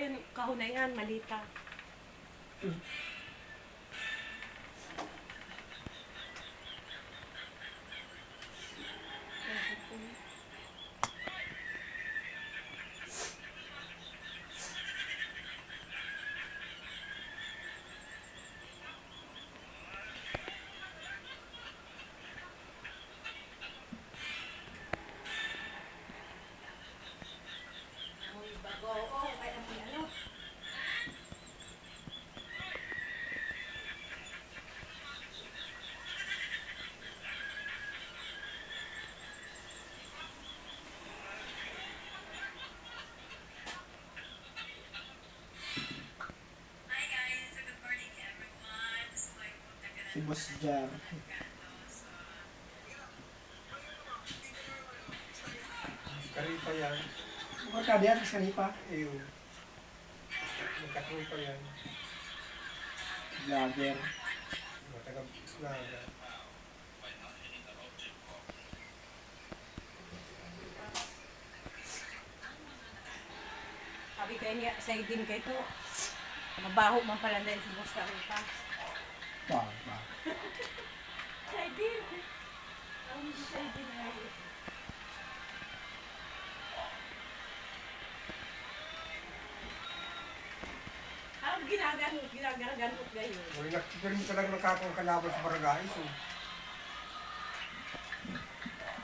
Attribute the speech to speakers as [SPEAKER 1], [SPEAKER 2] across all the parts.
[SPEAKER 1] yung kahon na yan, malita.
[SPEAKER 2] Si Boss Jar.
[SPEAKER 3] Karipa yan.
[SPEAKER 2] Barkada yan, kasi kanipa.
[SPEAKER 3] Ayun. Magkakaripa yan.
[SPEAKER 2] Vlogger.
[SPEAKER 3] Matagal naga.
[SPEAKER 1] Sabi kayo niya, sa idin kayo to. Mabaho man pala dahil si Boss Karupa.
[SPEAKER 2] Ba.
[SPEAKER 1] Sa idin. Ang sa idin na yun. Ang ginaganot ngayon.
[SPEAKER 3] Wala pero talaga nakakang kalaban sa barangay. So.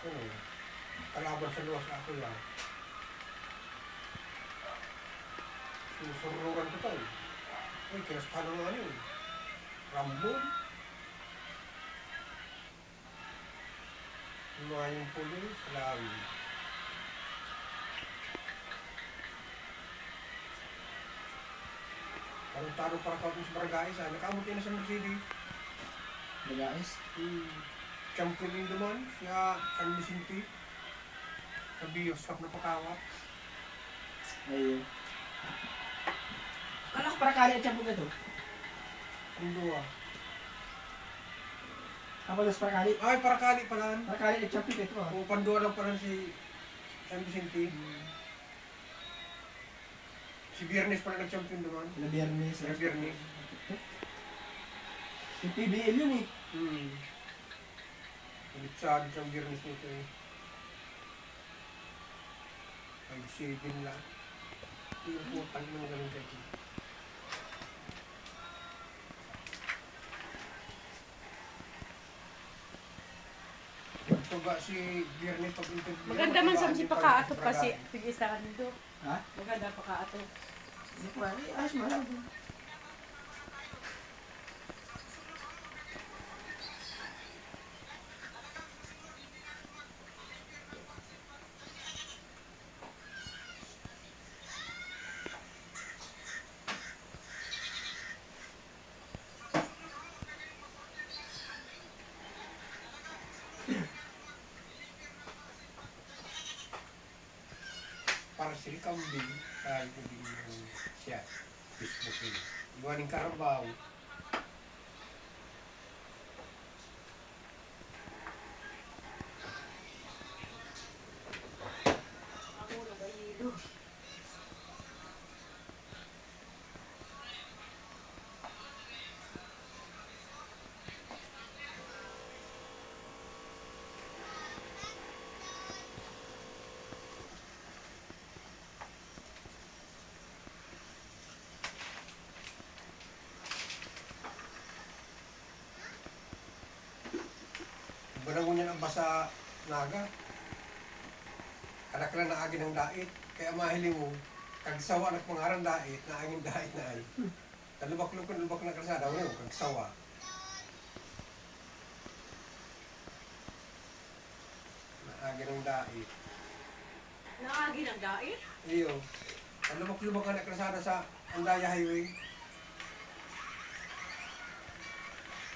[SPEAKER 3] Oo. Kalaban sa luwas ako yan. Susurugan ko tayo. Ay, kinastahan ng ano yun. Rambon. Yung pulo, salawi. Parang taro para kapag sa barangay, sa nakamuti na sa Mercedes.
[SPEAKER 2] Guys.
[SPEAKER 3] Champion din naman, siya San Vicente. Sa Bioscop na pakawat.
[SPEAKER 2] Ayun. Kala ko para kali at champion na to.
[SPEAKER 3] Ang dua.
[SPEAKER 2] Tapos para kali.
[SPEAKER 3] Ay, para kali pala.
[SPEAKER 2] Para kali at champion ito ah.
[SPEAKER 3] O, pandua lang pala si San Vicente. Si Biernes pala nag-champion naman.
[SPEAKER 2] Sila Biyernes.
[SPEAKER 3] Sila Biernes.
[SPEAKER 2] Yung PBL yun eh.
[SPEAKER 3] Ulit sa Biernes nito eh. 5-7 lang. Yung putang ng ganun dito. Tuga si Biernes pag interview.
[SPEAKER 1] Maganda man sa si pakaato kasi pigistahan nito.
[SPEAKER 2] Ha?
[SPEAKER 1] Maganda pakaato.
[SPEAKER 2] Hindi ko alam. Ayos mo lang.
[SPEAKER 3] Para si Kambing, kahit ko din yung siya, Facebook yun. Iwan ng Carabao.
[SPEAKER 1] Ako nagayilo.
[SPEAKER 3] Banangon niya ng basa naga. Anak lang naagi ng dait. Kaya mahiling mo, kagsawa ng pangarang dait, naaging dait na ay. Talubak na kalsada, wala yung kagsawa. Naagi ng dait.
[SPEAKER 1] Naagi ng dait?
[SPEAKER 3] Iyo. Talubak na kalsada sa Andaya Highway.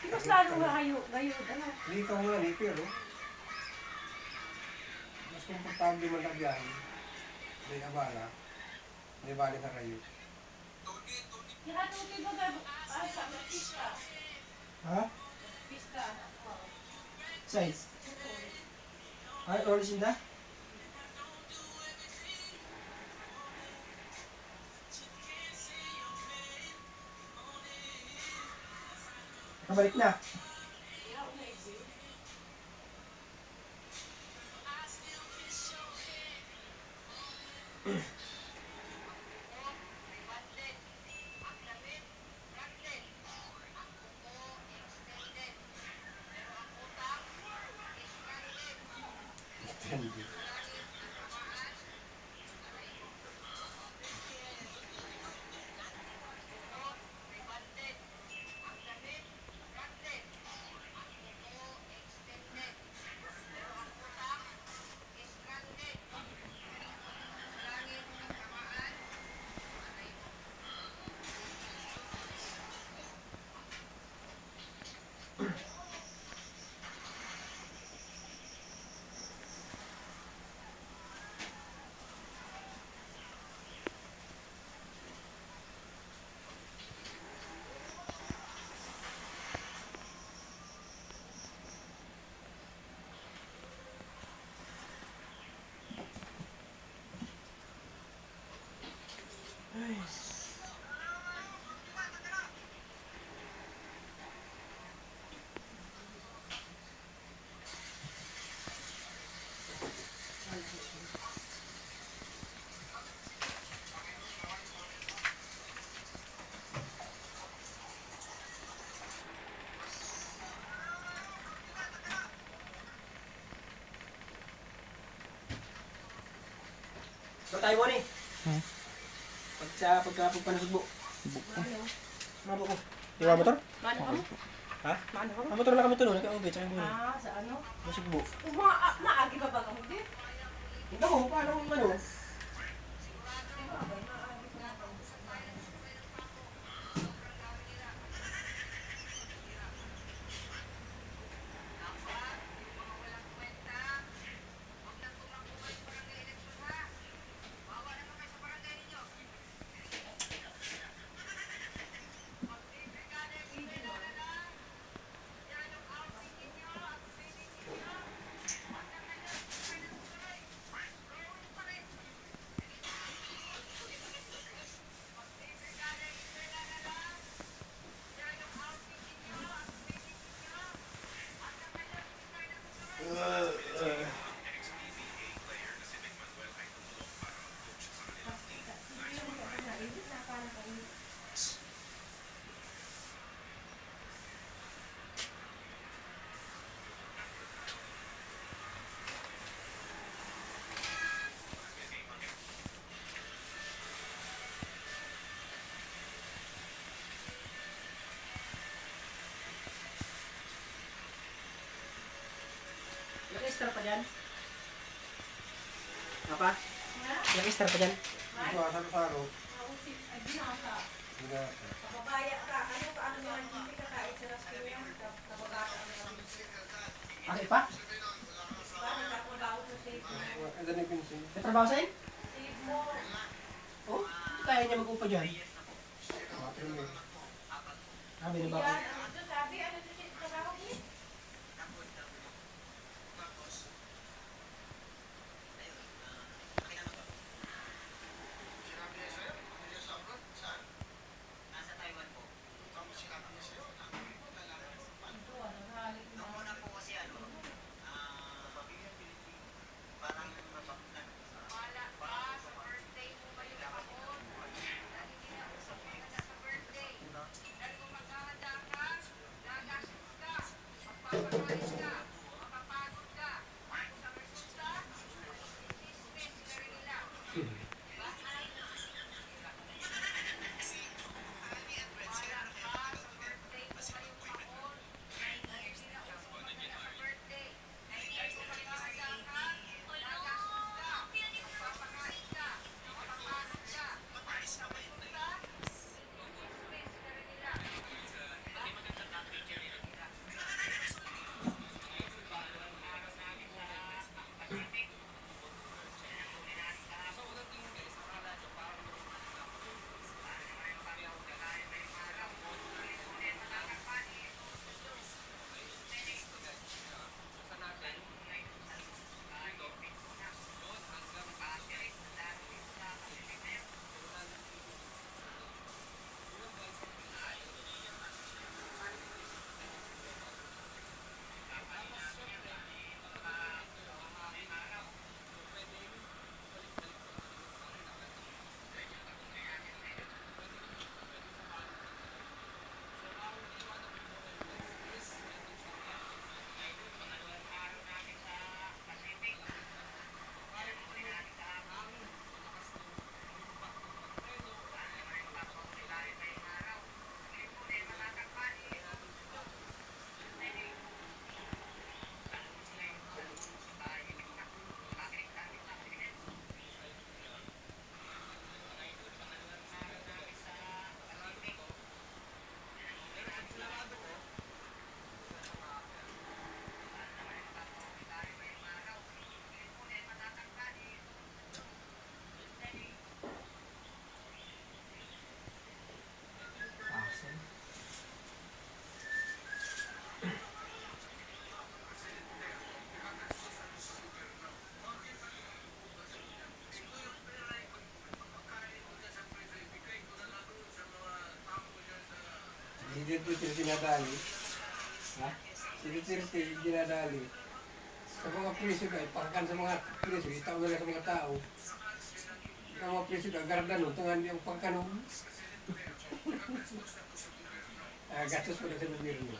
[SPEAKER 1] Mas lalo nga kayo, ano?
[SPEAKER 3] Hindi ikaw nga ni, pero mas komportable man lang yan. May abala. May balik na kayo.
[SPEAKER 1] Hatutin mo ba? Ay, sa pista.
[SPEAKER 2] Ha?
[SPEAKER 1] Pista.
[SPEAKER 2] Size. Ay, oras yun na? Kabalik na. So tayo mo ni. Pagka panasugbo. Mabo ko. Di ba motor?
[SPEAKER 1] Mano ka mo?
[SPEAKER 2] Ha?
[SPEAKER 1] Mano ka mo?
[SPEAKER 2] Ang motor na kami tulong. Naka-ubi. Tsaka yung
[SPEAKER 1] Sa ano?
[SPEAKER 2] masugbo.
[SPEAKER 1] Maagi ba ba ka hindi?
[SPEAKER 2] Ito ko, paano ano? Naka-extra pa dyan? Apa? Naka-extra pa dyan?
[SPEAKER 3] Ito, asalo-salo. Hindi na.
[SPEAKER 1] Kababaya ka. Ano naman hindi ka kahit sa rescue yan. Kababaya ka naman.
[SPEAKER 2] Ate pa?
[SPEAKER 1] Parang nakatrabaho sa safe mo.
[SPEAKER 3] Ang dami pinsin.
[SPEAKER 2] May trabaho sa'yo?
[SPEAKER 1] Safe mo.
[SPEAKER 2] Oh, kaya niya mag-upa dyan.
[SPEAKER 3] Mapil eh.
[SPEAKER 2] Sabi na ba?
[SPEAKER 1] Yan. Ano sabi? Ano sa trabaho niya?
[SPEAKER 3] silid-silid dinadali.
[SPEAKER 2] Ha?
[SPEAKER 3] Silid-silid dinadali. Sa mga preso ay pakakan sa mga preso, itaw nila sa mga tao. Ang mga preso ay garda nun, tungan yung pagkanon. Gastos pa na sa gobyerno.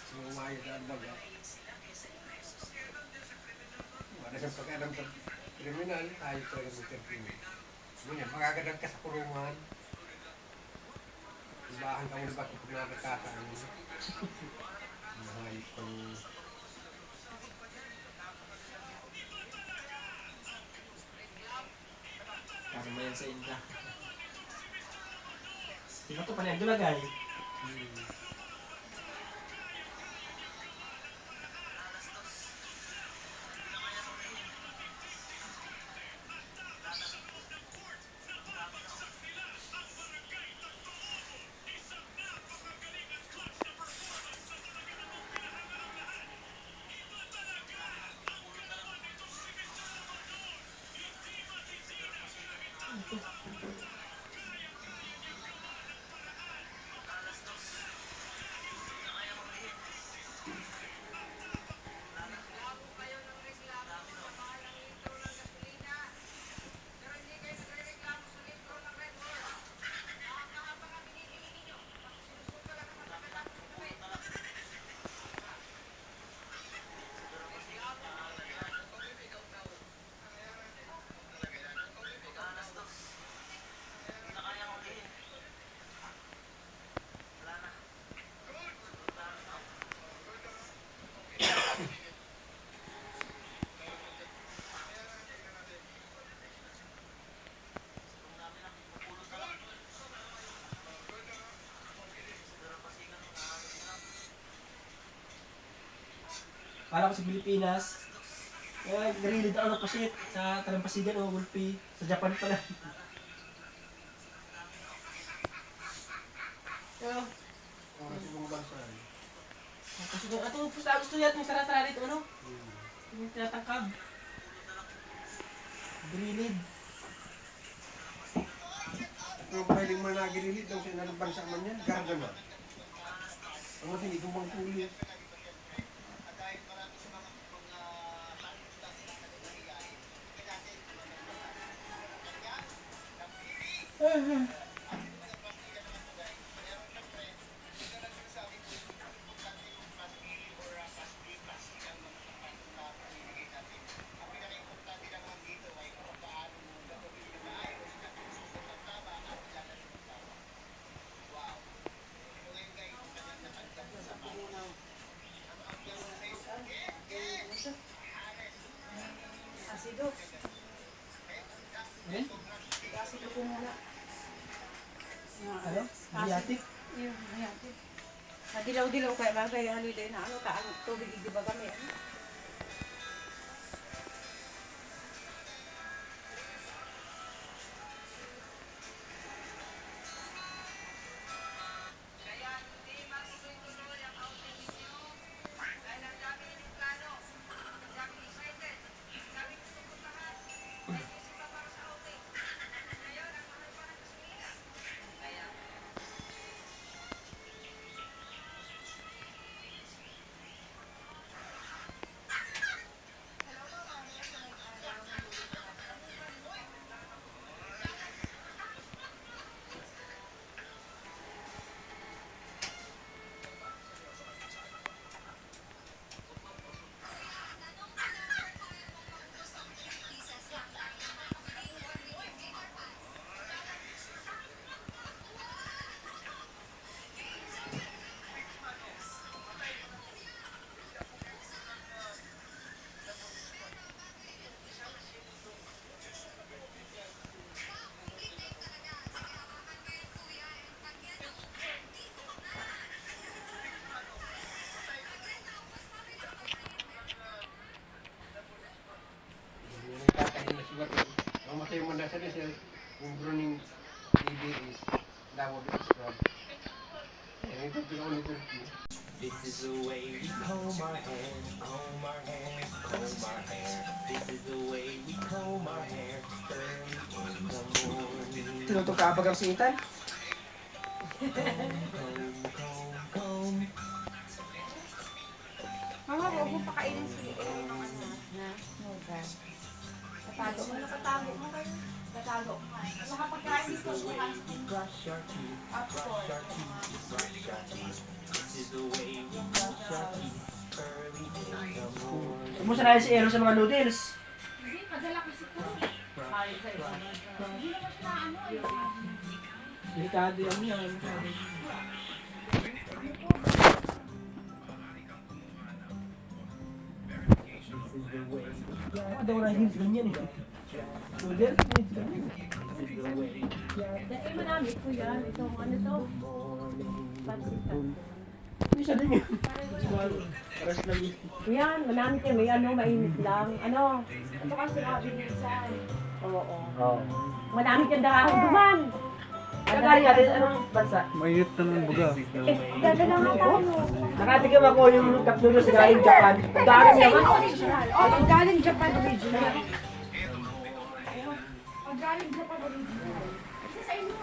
[SPEAKER 3] So, umayos na ang baga. Wala siyang pagkaalam sa kriminal, tayo talaga sa kriminal. Ganyan, magagadag ka sa kurungan. Ibahan ka muna bakit kung nakakataan mo. Mahayop kang...
[SPEAKER 2] Kaso mo yan sa inda. Sino to pa niyan? Dulagay. Kala ko sa Pilipinas. Kaya narilid ako ng pasit sa Talampasigan o Gulpi. Sa Japan pala. Kaya,
[SPEAKER 3] Kasi kung bansa.
[SPEAKER 2] kasi kung ato gusto niya itong sara-sara dito, ano? Yung tinatangkab. Grilid.
[SPEAKER 3] Kung pwedeng managililit daw sa inang bansa man yan, garda na. Ang mga hindi kumbang pulis.
[SPEAKER 1] Asido.
[SPEAKER 2] Eh?
[SPEAKER 1] Asido ko muna.
[SPEAKER 2] Ano? Biyatik?
[SPEAKER 1] Yung biyatik. Dilaw-dilaw kaya bagay haliday na ano taan tubig di ba kami ano? Mamatay mo na sa desel, yung Bruning TV is Davao Beach Club. Yan ito pinaka ni Turkey.
[SPEAKER 2] This is the way we comb our hair, comb our hair, comb our hair. This is the way we comb our hair early in the morning.
[SPEAKER 4] Tinutok ka pa garsitan?
[SPEAKER 2] Comb.
[SPEAKER 1] Mama, huwag mo pakainin si ng ano na nuga. Tatago mo. Nakatago mo kayo. Tatago mo. Nakapagkain dito sa
[SPEAKER 2] Brush your teeth, brush your teeth, brush your teeth. This is the way we brush your teeth early in the morning.
[SPEAKER 4] Kumusta na si Ero sa mga noodles?
[SPEAKER 1] Hindi, madala kasi ito. Ay, sa isa. Hindi naman siya ano.
[SPEAKER 4] Delikado yan yan. Ano daw na hints ganyan eh. Noodles, hints ganyan.
[SPEAKER 1] Dahil manamit ko yan. Itong ano to. Pansitan.
[SPEAKER 4] Hindi siya din yun. Paras lang yun.
[SPEAKER 1] Yan, manamit yan. May ano, mainit lang. Ano? Ito kasi nakabilisan. Oo.
[SPEAKER 4] Oo.
[SPEAKER 1] Manamit yan dahil duman.
[SPEAKER 4] Kagaling natin, anong bansa?
[SPEAKER 5] Mainit naman baga.
[SPEAKER 1] Dada na nga tayo.
[SPEAKER 4] Nakatikim ako yung cup noodles galing Japan. Galing naman.
[SPEAKER 1] Original. Oh, pag galing Japan original. Pag galing Japan original. Isa sa inyo.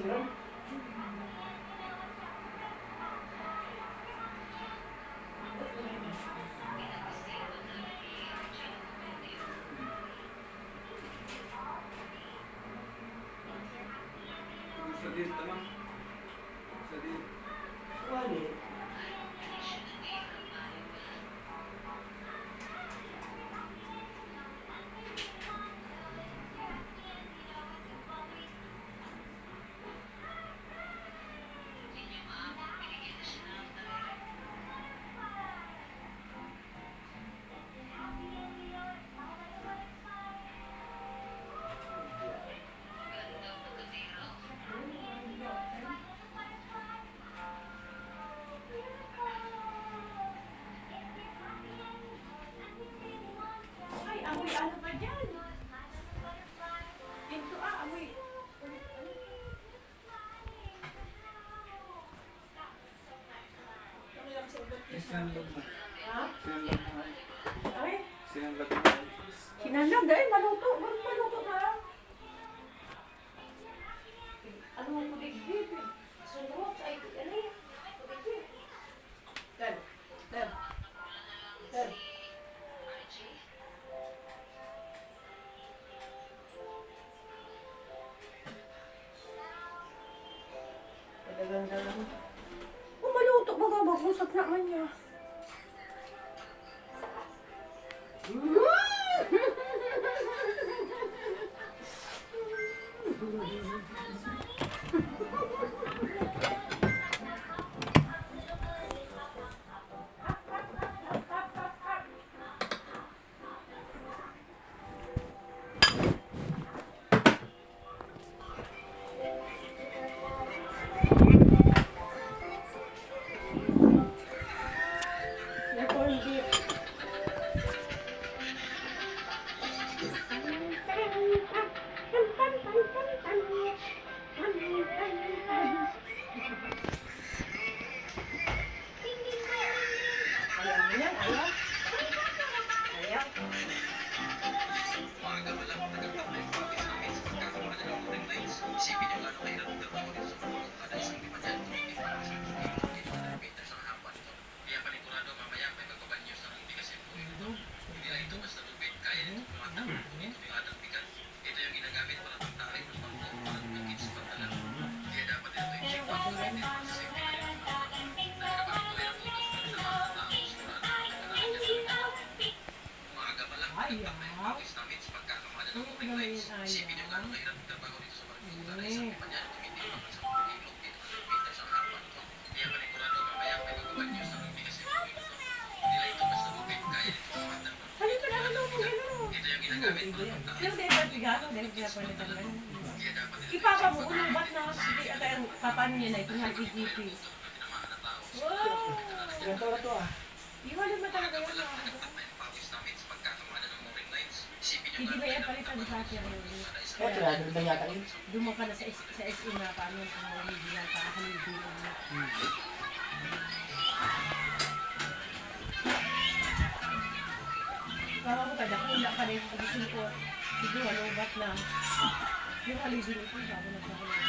[SPEAKER 3] yun.
[SPEAKER 4] Wali.
[SPEAKER 1] Ay, amoy ano ba dyan? Pinto amoy. Ha? Ay, sinanlag dahil maluto. Maluto na. Ano mo kuligid? Sunod ay ano yan? Kuligid. Dal. Dal. Dal. Ganda lang. Oh, maluto ba nga? Usap naman niya. Ipapa mo, ulubat na sige at ang papan niya na ito nga GGP. Wow!
[SPEAKER 4] Ganito na to ah.
[SPEAKER 1] Iwala mo talaga yan ah. Hindi ba yan palitan sa atin?
[SPEAKER 4] Kaya tira, doon yata yun.
[SPEAKER 1] Dumo ka na sa SM na paano ang mga bilang kahalibin mo. Kama ko kada kula ka rin pag-isin ko. Sige, walubat na. Yung halibin ito, bago na sa kulang.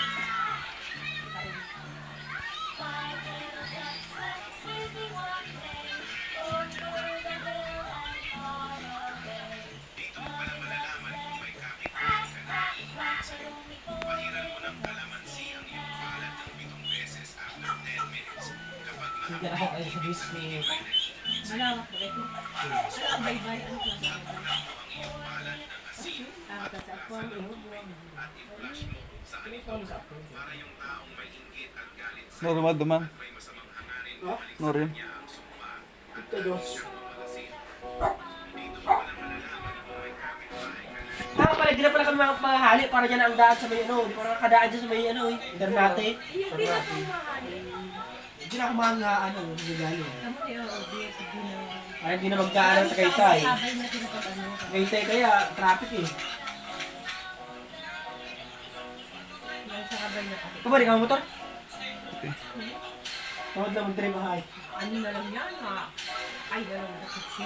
[SPEAKER 4] Sige ako kayo sa Disney.
[SPEAKER 1] Malawak ba ito? Ano ang baybay? Ano klase ng baybay? Ah, kasi ako ang ihog mo.
[SPEAKER 5] Normal duman.
[SPEAKER 4] Ha?
[SPEAKER 5] Norin.
[SPEAKER 4] Ito dos. Pala, di na pala kami makahali para dyan ang daan sa may ano. Para kadaan dyan sa may ano eh. Internate.
[SPEAKER 1] Hindi na ito mahali.
[SPEAKER 4] Hindi na ako makagaan ano. Regalo.
[SPEAKER 1] Kamu ni obvious, hindi na.
[SPEAKER 4] Ay, hindi na magdaanan sa Kaytay.
[SPEAKER 1] Sabay na tinapag ano.
[SPEAKER 4] Kaytay kaya, traffic eh.
[SPEAKER 1] Yan sa kabay na kami.
[SPEAKER 4] Kumari ka motor? Tawad na mag-drive bahay.
[SPEAKER 1] Ano na lang yan ha? Ay, gano'n na kasi.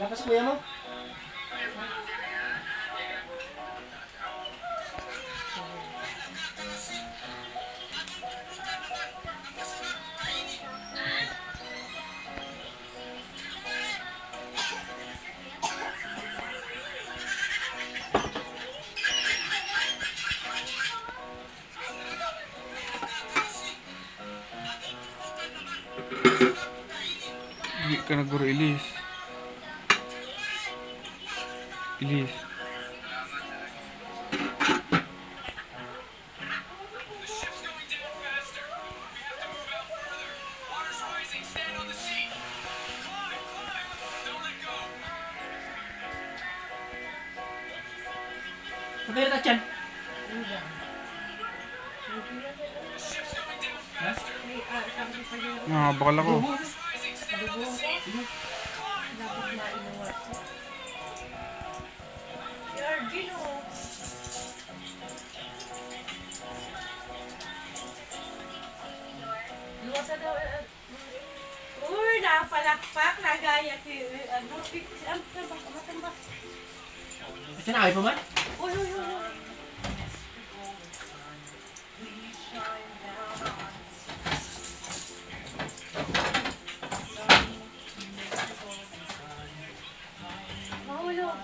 [SPEAKER 4] Tapos kuya mo?
[SPEAKER 5] Hindi ka na guro, Ilis. Ilis.
[SPEAKER 4] Pagkaya na dyan. Ha?
[SPEAKER 5] Ah, bakal ako.
[SPEAKER 1] Dapat mainuwat ko. Si Arjun, oh. Luwasa daw, uy, napalakpak, nagaya si, ano, matambak.
[SPEAKER 4] Ito na, ayaw pa man?
[SPEAKER 1] Uy, uy, uy, uy. Mahulog.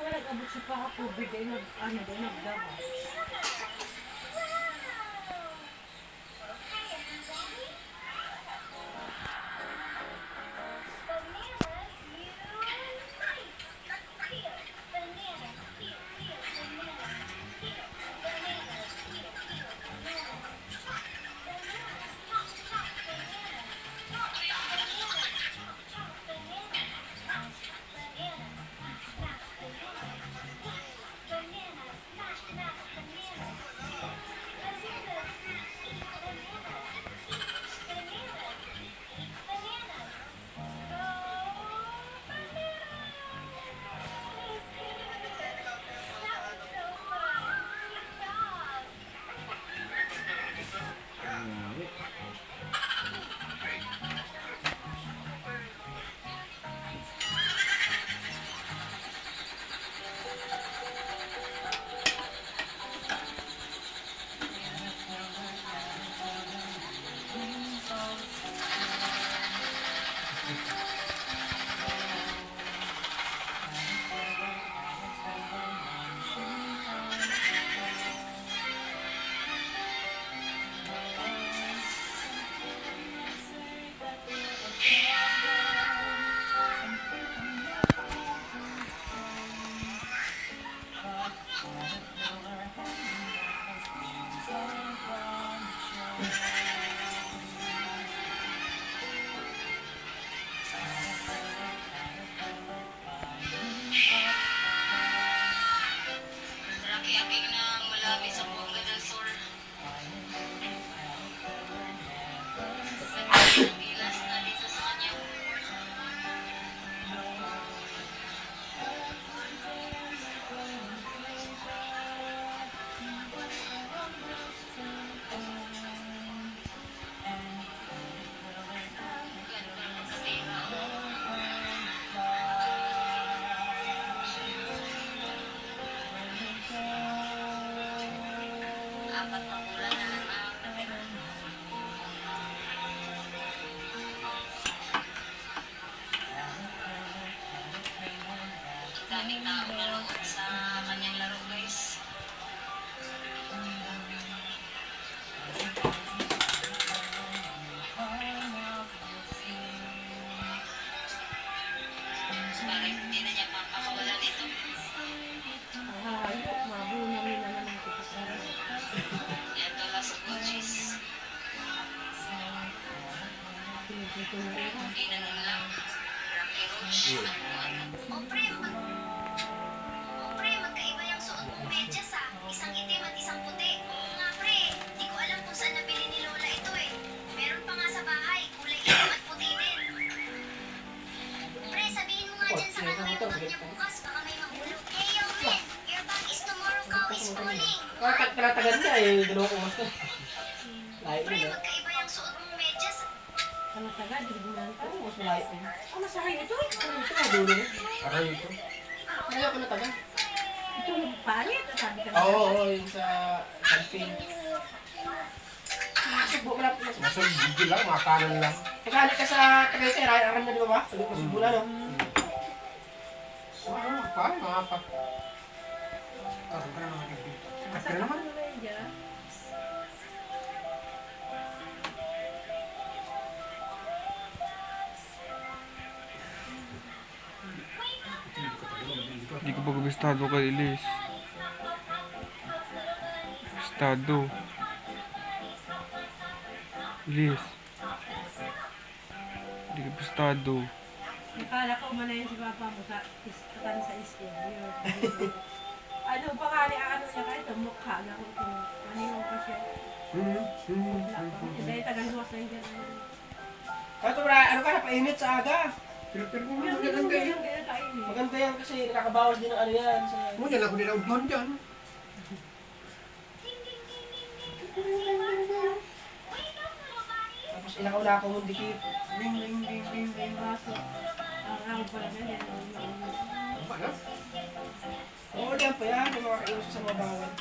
[SPEAKER 1] Nag-abot siya pa ako, bigay nagdama.
[SPEAKER 6] daming tao nanood sa kanyang laro, guys. Parang hindi na niya makakawalan ito.
[SPEAKER 1] Ayok, mabuna mo naman ang kapatid.
[SPEAKER 6] Yan to last coaches. Ginanon lang. Rocky Roach.
[SPEAKER 7] O pre, magkaiba yung suot mong medyas ah. Isang itim at isang puti. Oo nga pre, di ko alam kung saan nabili ni Lola ito eh. Meron pa nga sa bahay, kulay itim at puti din. Pre, sabihin mo nga dyan sa kanya yung bag niya bukas, baka may mahulog. Hey yo man, your bag is tomorrow, cow is calling.
[SPEAKER 4] Kalatagan niya eh, dalawang oras na. Layo
[SPEAKER 7] Pre,
[SPEAKER 4] yun ah.
[SPEAKER 7] magkaiba yung suot mong medyas.
[SPEAKER 1] Ang taga, tribunal ko.
[SPEAKER 4] Oo, mas malayo eh.
[SPEAKER 1] Ang masahay ito.
[SPEAKER 4] Ano ito nga dulo eh?
[SPEAKER 3] Aray ito.
[SPEAKER 4] Malayo ko na taga.
[SPEAKER 1] Ito yung palit. Sabi ka
[SPEAKER 4] Oo, yung sa camping. Subo mo lang.
[SPEAKER 3] Nasa video lang, makanan lang.
[SPEAKER 4] Nagkali ka sa Tagaytay, aram na di ba ba? Sabi ko subo na no?
[SPEAKER 3] Parang mga apat. Kaso ka na mga TV. Kasi naman.
[SPEAKER 5] Hindi ko pa gustado kay Elise. Gustado. Elise. Hindi ko gustado.
[SPEAKER 1] Nakala ko umanayin si Papa mo sa katan sa school. Ano pa nga ni ano niya kahit ang mukha na kung ano pa siya. Dahil taga-luwas na yung gano'n.
[SPEAKER 4] Kahit wala, ano ka, napainit sa aga.
[SPEAKER 3] Pero mo
[SPEAKER 1] Yung
[SPEAKER 3] maganda yun.
[SPEAKER 1] kainin.
[SPEAKER 4] Maganda yan kasi nakakabawas din ng ano yan. Sa...
[SPEAKER 3] Mo dyan ako nilauduhan dyan.
[SPEAKER 4] Tapos inakaw-nakaw mong dikit.
[SPEAKER 3] Ding, ding, ding, ding, ding.
[SPEAKER 1] Baso. Ang awit pala na yan.
[SPEAKER 3] Ano ba yan?
[SPEAKER 4] Oo, yan pa yan. Yung mga kaiwas sa mga bawal.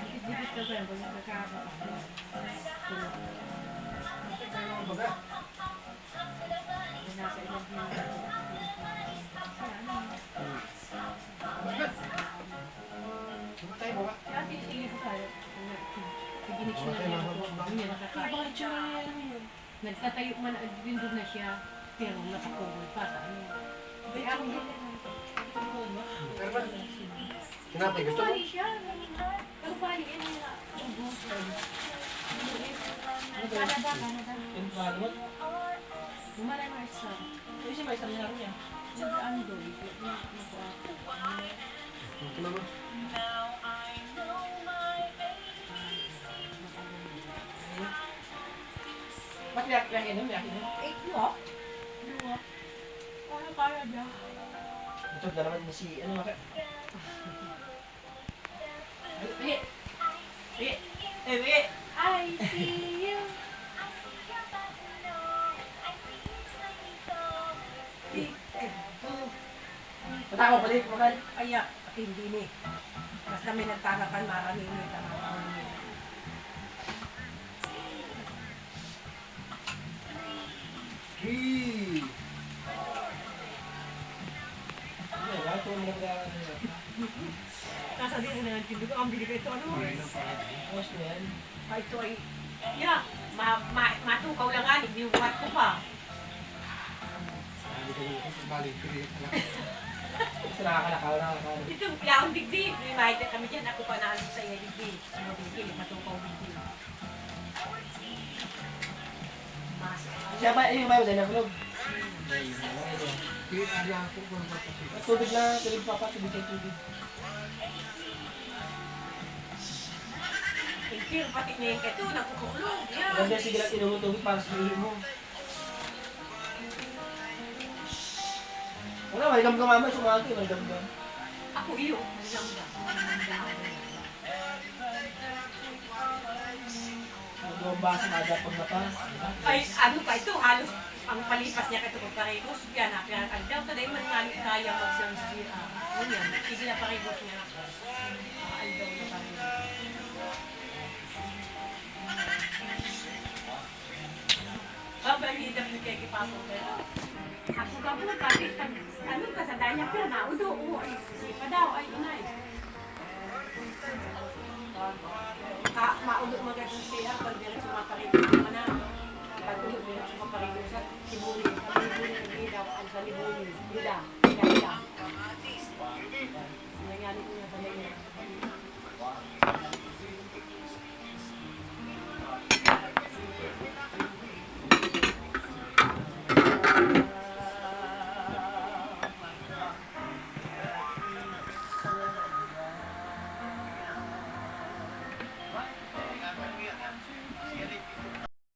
[SPEAKER 1] Dikit-dikit ka ba yun? Kung nakakapa.
[SPEAKER 3] Ano ba ba?
[SPEAKER 1] Nasa ilog niya.
[SPEAKER 3] Ano tayo ba?
[SPEAKER 1] Kaya titigil ko tayo. Tiginig siya na yan. Niya nakakapa. Nagtatayo man at bindog na siya. Pero nakapugol pa sa ano. Kaya ako din na.
[SPEAKER 3] Pero ba? Tinapay, gusto mo?
[SPEAKER 1] siya. Pero paano yan nila? Canada, Canada.
[SPEAKER 4] Yung paano?
[SPEAKER 1] Bumalay mo isa.
[SPEAKER 4] Yung si Maestra niya rin yan.
[SPEAKER 1] Ano doon?
[SPEAKER 3] Ito naman.
[SPEAKER 4] Ba't yakin yun? Yakin yun?
[SPEAKER 1] 8 no? Dua. Ano kaya niya?
[SPEAKER 4] Ito na naman si ano maka. Eh, eh, eh, eh.
[SPEAKER 1] I see you.
[SPEAKER 4] Patako pa din, makal.
[SPEAKER 1] Kaya, hindi ni. Basta may nagtatakan, maraming may tatakan.
[SPEAKER 3] Hey!
[SPEAKER 4] Ano, wala ito mga
[SPEAKER 1] Nasa din na nagtindi ko, ang bili ko ito, ano?
[SPEAKER 4] Ayos na yan.
[SPEAKER 1] Ito ay, matukaw lang nga, ibiwat ko pa.
[SPEAKER 3] Balik, pilit lang.
[SPEAKER 4] Kasi nakakalakaw.
[SPEAKER 1] Ito, yaong digdi. May mahita kami dyan, ako pa naalis sa iyo digdi. Ano digdi, matukaw digdi.
[SPEAKER 4] Siya ba, yung bayo dahil nakulog?
[SPEAKER 3] Pilit lang ako kung ano ba kasi.
[SPEAKER 4] Tubig lang, tubig papa, tubig kay tubig.
[SPEAKER 1] Pero pati niya yung ito, nagkukuklog.
[SPEAKER 4] Maganda sige lang tinungo tubig para sa hihim mo. Wala, maligam ka mama, sumagi, maligam ka.
[SPEAKER 1] Ako iyo, maligam.
[SPEAKER 4] Magbabasa ka agad pag napas.
[SPEAKER 1] Ay, ano pa ito, halos ang palipas niya kito pagparigos, yan na, kaya daw taday man nga kaya magsinsira. Ano yan, sige na parigos niya. Aldaw na parigos. Babang hidap ni Keki Papo, pero Ako ka po, kapit, ano ka sa danya, pero naudo, ay, pa daw, ay, inay. Maudo magandang siya, pag